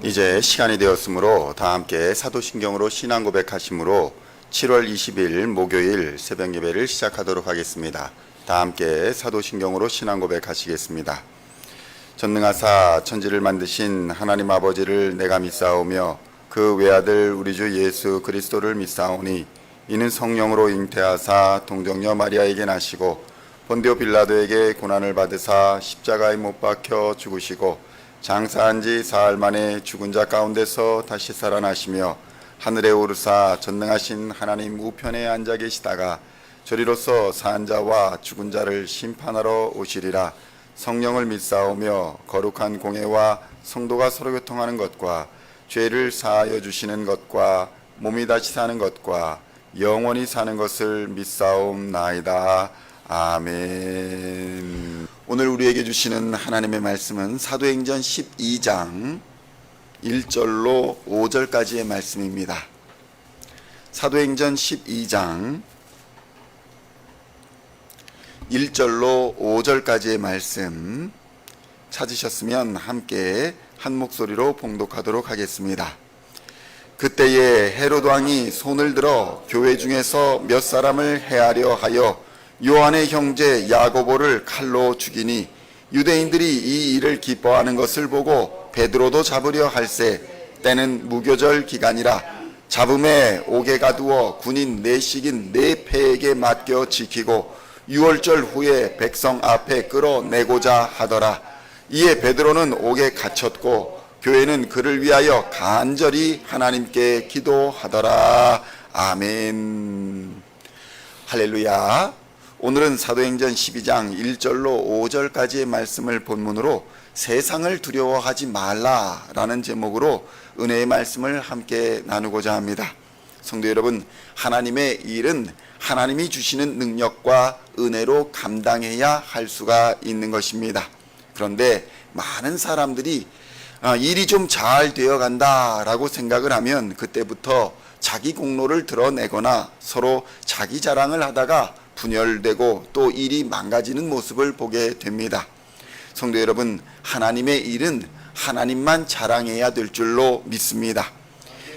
이제 시간이 되었으므로 다 함께 사도신경으로 신앙 고백하심으로 7월 20일 목요일 새벽 예배를 시작하도록 하겠습니다. 다 함께 사도신경으로 신앙 고백하시겠습니다. 전능하사 천지를 만드신 하나님 아버지를 내가 믿사오며 그 외아들 우리 주 예수 그리스도를 믿사오니 이는 성령으로 잉태하사 동정녀 마리아에게 나시고 본디오 빌라도에게 고난을 받으사 십자가에 못 박혀 죽으시고 장사한 지 사흘 만에 죽은 자 가운데서 다시 살아나시며 하늘에 오르사 전능하신 하나님 우편에 앉아 계시다가 저리로서 산 자와 죽은 자를 심판하러 오시리라. 성령을 믿사오며 거룩한 공회와 성도가 서로 교통하는 것과 죄를 사하여 주시는 것과 몸이 다시 사는 것과 영원히 사는 것을 믿사옵나이다. 아멘. 오늘 우리에게 주시는 하나님의 말씀은 사도행전 12장 1절로 5절까지의 말씀입니다. 사도행전 12장 1절로 5절까지의 말씀 찾으셨으면 함께 한 목소리로 봉독하도록 하겠습니다. 그때에 헤롯 왕이 손을 들어 교회 중에서 몇 사람을 해하려 하여 요한의 형제 야고보를 칼로 죽이니 유대인들이 이 일을 기뻐하는 것을 보고 베드로도 잡으려 할세 때는 무교절 기간이라 잡음에 옥에 가두어 군인 내식인 네 패에게 맡겨 지키고 유월절 후에 백성 앞에 끌어내고자 하더라. 이에 베드로는 옥에 갇혔고 교회는 그를 위하여 간절히 하나님께 기도하더라. 아멘. 할렐루야. 오늘은 사도행전 12장 1절로 5절까지의 말씀을 본문으로 세상을 두려워하지 말라라는 제목으로 은혜의 말씀을 함께 나누고자 합니다. 성도 여러분, 하나님의 일은 하나님이 주시는 능력과 은혜로 감당해야 할 수가 있는 것입니다. 그런데 많은 사람들이 일이 좀 잘 되어간다라고 생각을 하면 그때부터 자기 공로를 드러내거나 서로 자기 자랑을 하다가 분열되고 또 일이 망가지는 모습을 보게 됩니다. 성도 여러분, 하나님의 일은 하나님만 자랑해야 될 줄로 믿습니다.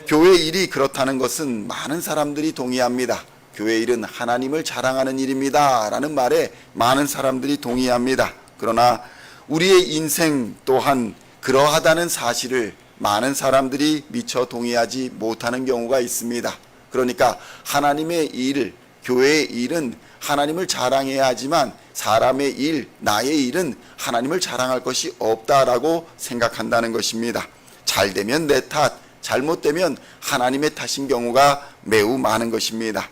교회 일이 그렇다는 것은 많은 사람들이 동의합니다. 교회 일은 하나님을 자랑하는 일입니다 라는 말에 많은 사람들이 동의합니다. 그러나 우리의 인생 또한 그러하다는 사실을 많은 사람들이 미처 동의하지 못하는 경우가 있습니다. 그러니까 하나님의 일, 교회의 일은 하나님을 자랑해야 하지만 사람의 일, 나의 일은 하나님을 자랑할 것이 없다라고 생각한다는 것입니다. 잘 되면 내 탓, 잘못되면 하나님의 탓인 경우가 매우 많은 것입니다.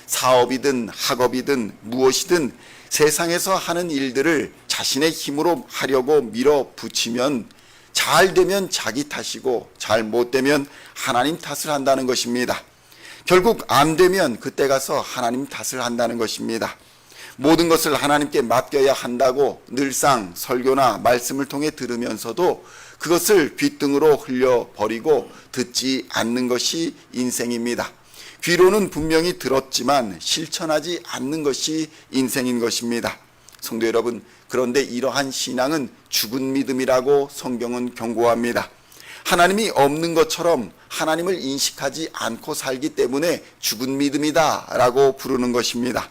사업이든 학업이든 무엇이든 세상에서 하는 일들을 자신의 힘으로 하려고 밀어붙이면 잘 되면 자기 탓이고 잘 못되면 하나님 탓을 한다는 것입니다. 결국 안 되면 그때 가서 하나님 탓을 한다는 것입니다. 모든 것을 하나님께 맡겨야 한다고 늘상 설교나 말씀을 통해 들으면서도 그것을 귓등으로 흘려버리고 듣지 않는 것이 인생입니다. 귀로는 분명히 들었지만 실천하지 않는 것이 인생인 것입니다. 성도 여러분, 그런데 이러한 신앙은 죽은 믿음이라고 성경은 경고합니다. 하나님이 없는 것처럼 하나님을 인식하지 않고 살기 때문에 죽은 믿음이다 라고 부르는 것입니다.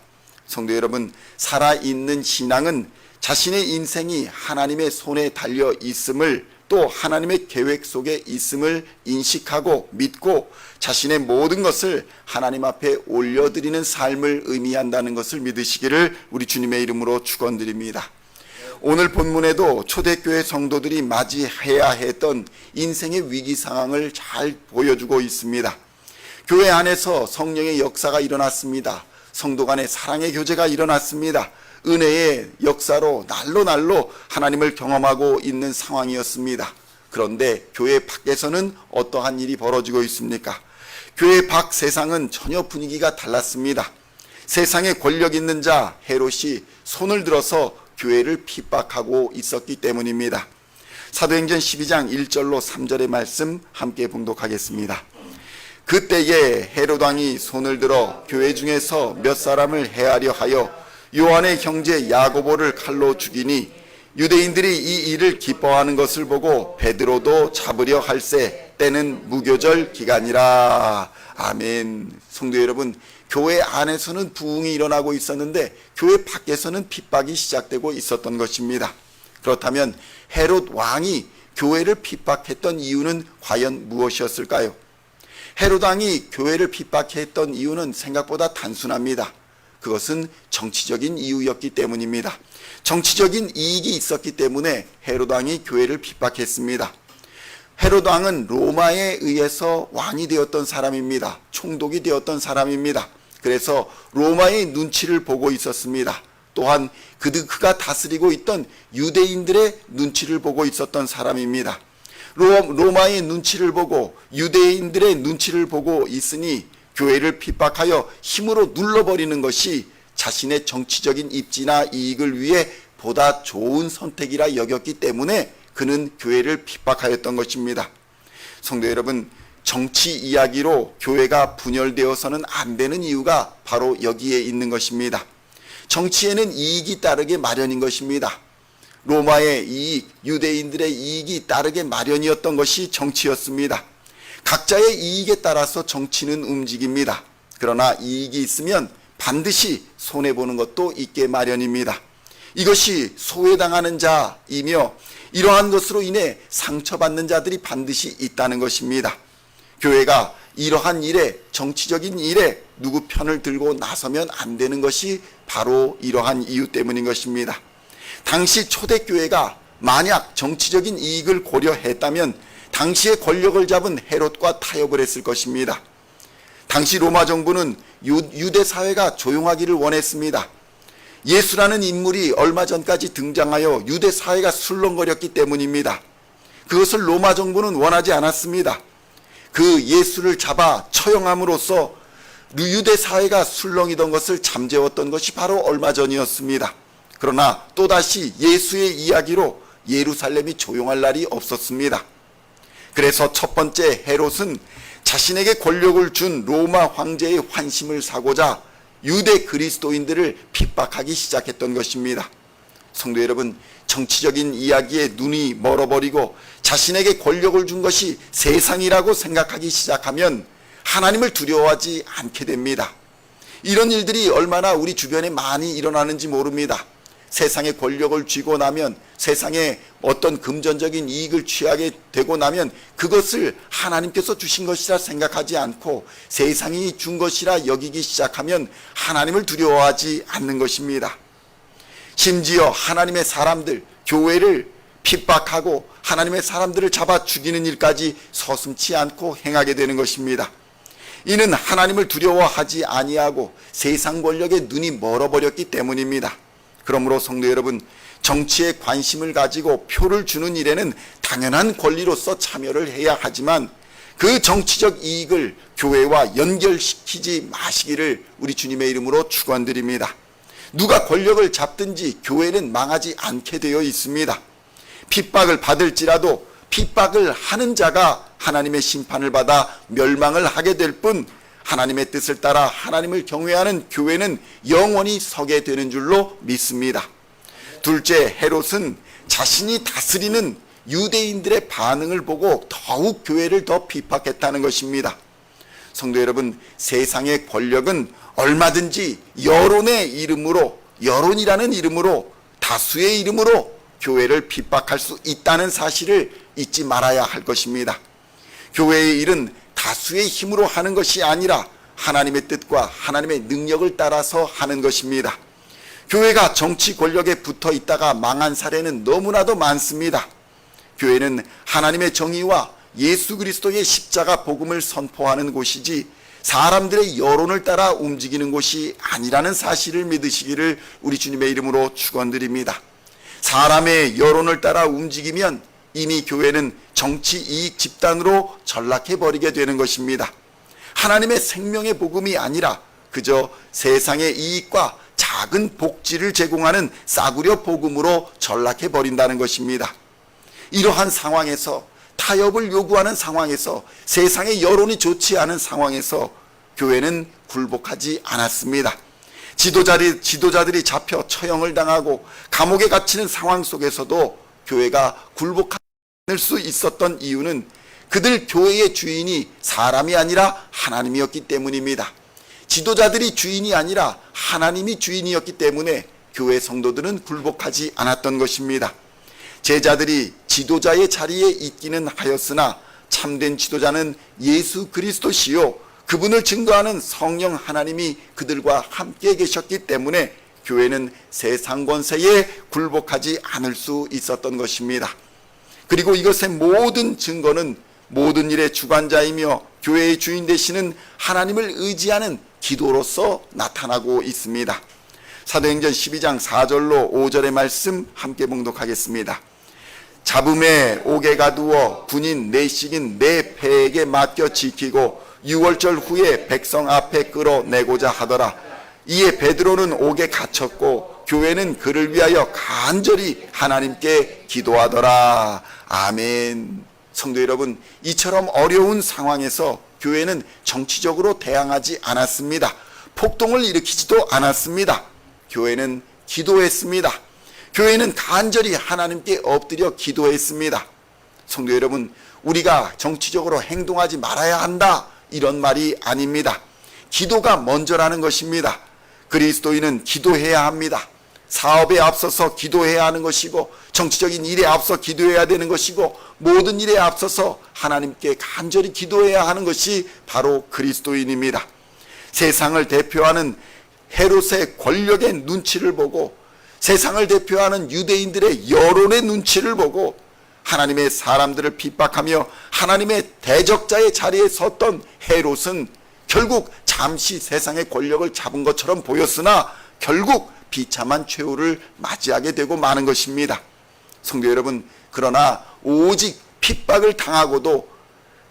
성도 여러분, 살아있는 신앙은 자신의 인생이 하나님의 손에 달려 있음을 또 하나님의 계획 속에 있음을 인식하고 믿고 자신의 모든 것을 하나님 앞에 올려드리는 삶을 의미한다는 것을 믿으시기를 우리 주님의 이름으로 축원드립니다. 오늘 본문에도 초대교회 성도들이 맞이해야 했던 인생의 위기 상황을 잘 보여주고 있습니다. 교회 안에서 성령의 역사가 일어났습니다. 성도 간의 사랑의 교제가 일어났습니다. 은혜의 역사로 날로 하나님을 경험하고 있는 상황이었습니다. 그런데 교회 밖에서는 어떠한 일이 벌어지고 있습니까? 교회 밖 세상은 전혀 분위기가 달랐습니다. 세상에 권력 있는 자 헤롯이 손을 들어서 교회를 핍박하고 있었기 때문입니다. 사도행전 12장 1절로 3절의 말씀 함께 봉독하겠습니다. 그때에 헤롯 왕이 손을 들어 교회 중에서 몇 사람을 해하려 하여 요한의 형제 야고보를 칼로 죽이니 유대인들이 이 일을 기뻐하는 것을 보고 베드로도 잡으려 할세 때는 무교절 기간이라. 아멘. 성도 여러분, 교회 안에서는 부흥이 일어나고 있었는데 교회 밖에서는 핍박이 시작되고 있었던 것입니다. 그렇다면 헤롯 왕이 교회를 핍박했던 이유는 과연 무엇이었을까요? 헤롯 왕이 교회를 핍박했던 이유는 생각보다 단순합니다. 그것은 정치적인 이유였기 때문입니다. 정치적인 이익이 있었기 때문에 헤롯 왕이 교회를 핍박했습니다. 헤롯 왕은 로마에 의해서 왕이 되었던 사람입니다. 총독이 되었던 사람입니다. 그래서 로마의 눈치를 보고 있었습니다. 또한 그가 다스리고 있던 유대인들의 눈치를 보고 있었던 사람입니다. 로마의 눈치를 보고 유대인들의 눈치를 보고 있으니 교회를 핍박하여 힘으로 눌러버리는 것이 자신의 정치적인 입지나 이익을 위해 보다 좋은 선택이라 여겼기 때문에 그는 교회를 핍박하였던 것입니다. 성도 여러분, 정치 이야기로 교회가 분열되어서는 안 되는 이유가 바로 여기에 있는 것입니다. 정치에는 이익이 따르게 마련인 것입니다. 로마의 이익, 유대인들의 이익이 따르게 마련이었던 것이 정치였습니다. 각자의 이익에 따라서 정치는 움직입니다. 그러나 이익이 있으면 반드시 손해보는 것도 있게 마련입니다. 이것이 소외당하는 자이며 이러한 것으로 인해 상처받는 자들이 반드시 있다는 것입니다. 교회가 이러한 일에, 정치적인 일에 누구 편을 들고 나서면 안 되는 것이 바로 이러한 이유 때문인 것입니다. 당시 초대교회가 만약 정치적인 이익을 고려했다면 당시의 권력을 잡은 헤롯과 타협을 했을 것입니다. 당시 로마 정부는 유대 사회가 조용하기를 원했습니다. 예수라는 인물이 얼마 전까지 등장하여 유대 사회가 술렁거렸기 때문입니다. 그것을 로마 정부는 원하지 않았습니다. 그 예수를 잡아 처형함으로써 유대 사회가 술렁이던 것을 잠재웠던 것이 바로 얼마 전이었습니다. 그러나 또다시 예수의 이야기로 예루살렘이 조용할 날이 없었습니다. 그래서 첫 번째 헤롯은 자신에게 권력을 준 로마 황제의 환심을 사고자 유대 그리스도인들을 핍박하기 시작했던 것입니다. 성도 여러분, 정치적인 이야기에 눈이 멀어버리고 자신에게 권력을 준 것이 세상이라고 생각하기 시작하면 하나님을 두려워하지 않게 됩니다. 이런 일들이 얼마나 우리 주변에 많이 일어나는지 모릅니다. 세상에 권력을 쥐고 나면, 세상에 어떤 금전적인 이익을 취하게 되고 나면 그것을 하나님께서 주신 것이라 생각하지 않고 세상이 준 것이라 여기기 시작하면 하나님을 두려워하지 않는 것입니다. 심지어 하나님의 사람들, 교회를 핍박하고 하나님의 사람들을 잡아 죽이는 일까지 서슴지 않고 행하게 되는 것입니다. 이는 하나님을 두려워하지 아니하고 세상 권력에 눈이 멀어버렸기 때문입니다. 그러므로 성도 여러분, 정치에 관심을 가지고 표를 주는 일에는 당연한 권리로서 참여를 해야 하지만 그 정치적 이익을 교회와 연결시키지 마시기를 우리 주님의 이름으로 축원드립니다. 누가 권력을 잡든지 교회는 망하지 않게 되어 있습니다. 핍박을 받을지라도 핍박을 하는 자가 하나님의 심판을 받아 멸망을 하게 될 뿐, 하나님의 뜻을 따라 하나님을 경외하는 교회는 영원히 서게 되는 줄로 믿습니다. 둘째, 헤롯은 자신이 다스리는 유대인들의 반응을 보고 더욱 교회를 더 핍박했다는 것입니다. 성도 여러분, 세상의 권력은 얼마든지 여론의 이름으로, 여론이라는 이름으로, 다수의 이름으로 교회를 핍박할 수 있다는 사실을 잊지 말아야 할 것입니다. 교회의 일은 다수의 힘으로 하는 것이 아니라 하나님의 뜻과 하나님의 능력을 따라서 하는 것입니다. 교회가 정치 권력에 붙어 있다가 망한 사례는 너무나도 많습니다. 교회는 하나님의 정의와 예수 그리스도의 십자가 복음을 선포하는 곳이지 사람들의 여론을 따라 움직이는 곳이 아니라는 사실을 믿으시기를 우리 주님의 이름으로 축원드립니다. 사람의 여론을 따라 움직이면 이미 교회는 정치 이익 집단으로 전락해버리게 되는 것입니다. 하나님의 생명의 복음이 아니라 그저 세상의 이익과 작은 복지를 제공하는 싸구려 복음으로 전락해버린다는 것입니다. 이러한 상황에서, 타협을 요구하는 상황에서, 세상의 여론이 좋지 않은 상황에서 교회는 굴복하지 않았습니다. 지도자들이 잡혀 처형을 당하고 감옥에 갇히는 상황 속에서도 교회가 굴복하지 않을 수 있었던 이유는 그들 교회의 주인이 사람이 아니라 하나님이었기 때문입니다. 지도자들이 주인이 아니라 하나님이 주인이었기 때문에 교회 성도들은 굴복하지 않았던 것입니다. 제자들이 지도자의 자리에 있기는 하였으나 참된 지도자는 예수 그리스도시요 그분을 증거하는 성령 하나님이 그들과 함께 계셨기 때문에 교회는 세상 권세에 굴복하지 않을 수 있었던 것입니다. 그리고 이것의 모든 증거는 모든 일의 주관자이며 교회의 주인 되시는 하나님을 의지하는 기도로서 나타나고 있습니다. 사도행전 12장 4절로 5절의 말씀 함께 봉독하겠습니다. 잡음에 옥에 가두어 군인 내식인 내 패에게 맡겨 지키고 6월절 후에 백성 앞에 끌어내고자 하더라. 이에 베드로는 옥에 갇혔고 교회는 그를 위하여 간절히 하나님께 기도하더라. 아멘. 성도 여러분, 이처럼 어려운 상황에서 교회는 정치적으로 대항하지 않았습니다. 폭동을 일으키지도 않았습니다. 교회는 기도했습니다. 교회는 간절히 하나님께 엎드려 기도했습니다. 성도 여러분, 우리가 정치적으로 행동하지 말아야 한다, 이런 말이 아닙니다. 기도가 먼저라는 것입니다. 그리스도인은 기도해야 합니다. 사업에 앞서서 기도해야 하는 것이고, 정치적인 일에 앞서 기도해야 되는 것이고, 모든 일에 앞서서 하나님께 간절히 기도해야 하는 것이 바로 그리스도인입니다. 세상을 대표하는 헤롯의 권력의 눈치를 보고, 세상을 대표하는 유대인들의 여론의 눈치를 보고 하나님의 사람들을 핍박하며 하나님의 대적자의 자리에 섰던 헤롯은 결국 잠시 세상의 권력을 잡은 것처럼 보였으나 결국 비참한 최후를 맞이하게 되고 마는 것입니다. 성도 여러분, 그러나 오직 핍박을 당하고도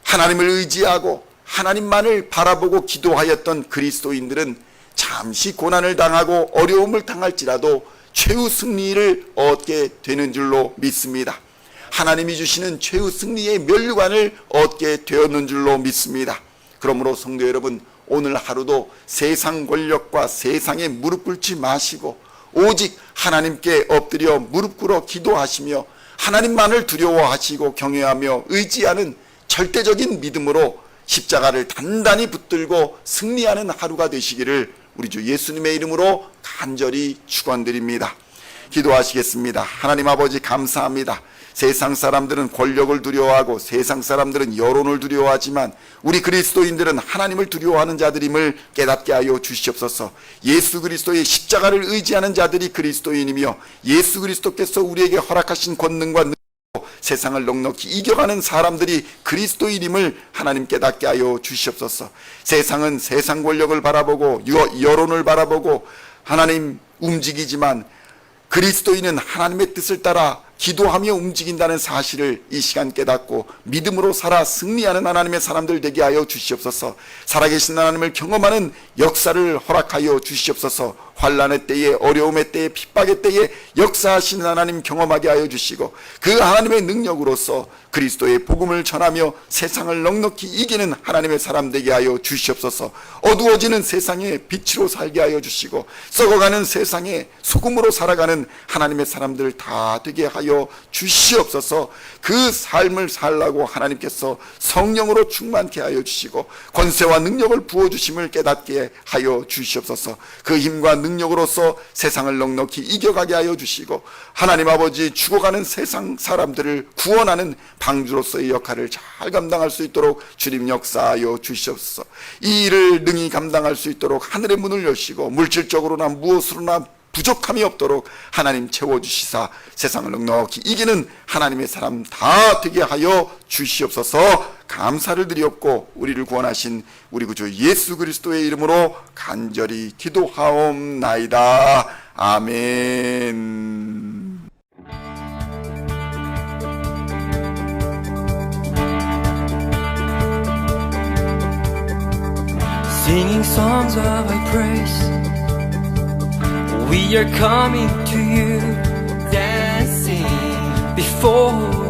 하나님을 의지하고 하나님만을 바라보고 기도하였던 그리스도인들은 잠시 고난을 당하고 어려움을 당할지라도 최후 승리를 얻게 되는 줄로 믿습니다. 하나님이 주시는 최후 승리의 면류관을 얻게 되었는 줄로 믿습니다. 그러므로 성도 여러분, 오늘 하루도 세상 권력과 세상에 무릎 꿇지 마시고 오직 하나님께 엎드려 무릎 꿇어 기도하시며 하나님만을 두려워하시고 경외하며 의지하는 절대적인 믿음으로 십자가를 단단히 붙들고 승리하는 하루가 되시기를 우리 주 예수님의 이름으로 간절히 축원드립니다. 기도하시겠습니다. 하나님 아버지, 감사합니다. 세상 사람들은 권력을 두려워하고 세상 사람들은 여론을 두려워하지만 우리 그리스도인들은 하나님을 두려워하는 자들임을 깨닫게 하여 주시옵소서. 예수 그리스도의 십자가를 의지하는 자들이 그리스도인이며 예수 그리스도께서 우리에게 허락하신 권능과 능력으로 세상을 넉넉히 이겨가는 사람들이 그리스도인임을 하나님 깨닫게 하여 주시옵소서. 세상은 세상 권력을 바라보고 여론을 바라보고 하나님 움직이지만 그리스도인은 하나님의 뜻을 따라 기도하며 움직인다는 사실을 이 시간 깨닫고 믿음으로 살아 승리하는 하나님의 사람들 되게 하여 주시옵소서. 살아계신 하나님을 경험하는 역사를 허락하여 주시옵소서. 환난의 때에, 어려움의 때에, 핍박의 때에 역사하시는 하나님 경험하게 하여 주시고 그 하나님의 능력으로서 그리스도의 복음을 전하며 세상을 넉넉히 이기는 하나님의 사람 되게 하여 주시옵소서. 어두워지는 세상에 빛으로 살게 하여 주시고 썩어가는 세상에 소금으로 살아가는 하나님의 사람들 다 되게 하여 주시옵소서. 그 삶을 살라고 하나님께서 성령으로 충만케 하여 주시고 권세와 능력을 부어주심을 깨닫게 하여 주시옵소서. 그 힘과 능력으로서 세상을 넉넉히 이겨가게 하여 주시고 하나님 아버지, 죽어가는 세상 사람들을 구원하는 방주로서의 역할을 잘 감당할 수 있도록 주님 역사하여 주시옵소서. 이 일을 능히 감당할 수 있도록 하늘의 문을 여시고 물질적으로나 무엇으로나 부족함이 없도록 하나님 채워주시사 세상을 넉넉히 이기는 하나님의 사람 다 되게 하여 주시옵소서. 감사를 드리옵고 우리를 구원하신 우리 구주 예수 그리스도의 이름으로 간절히 기도하옵나이다. 아멘. Singing songs of thy praise, we are coming to you, dancing before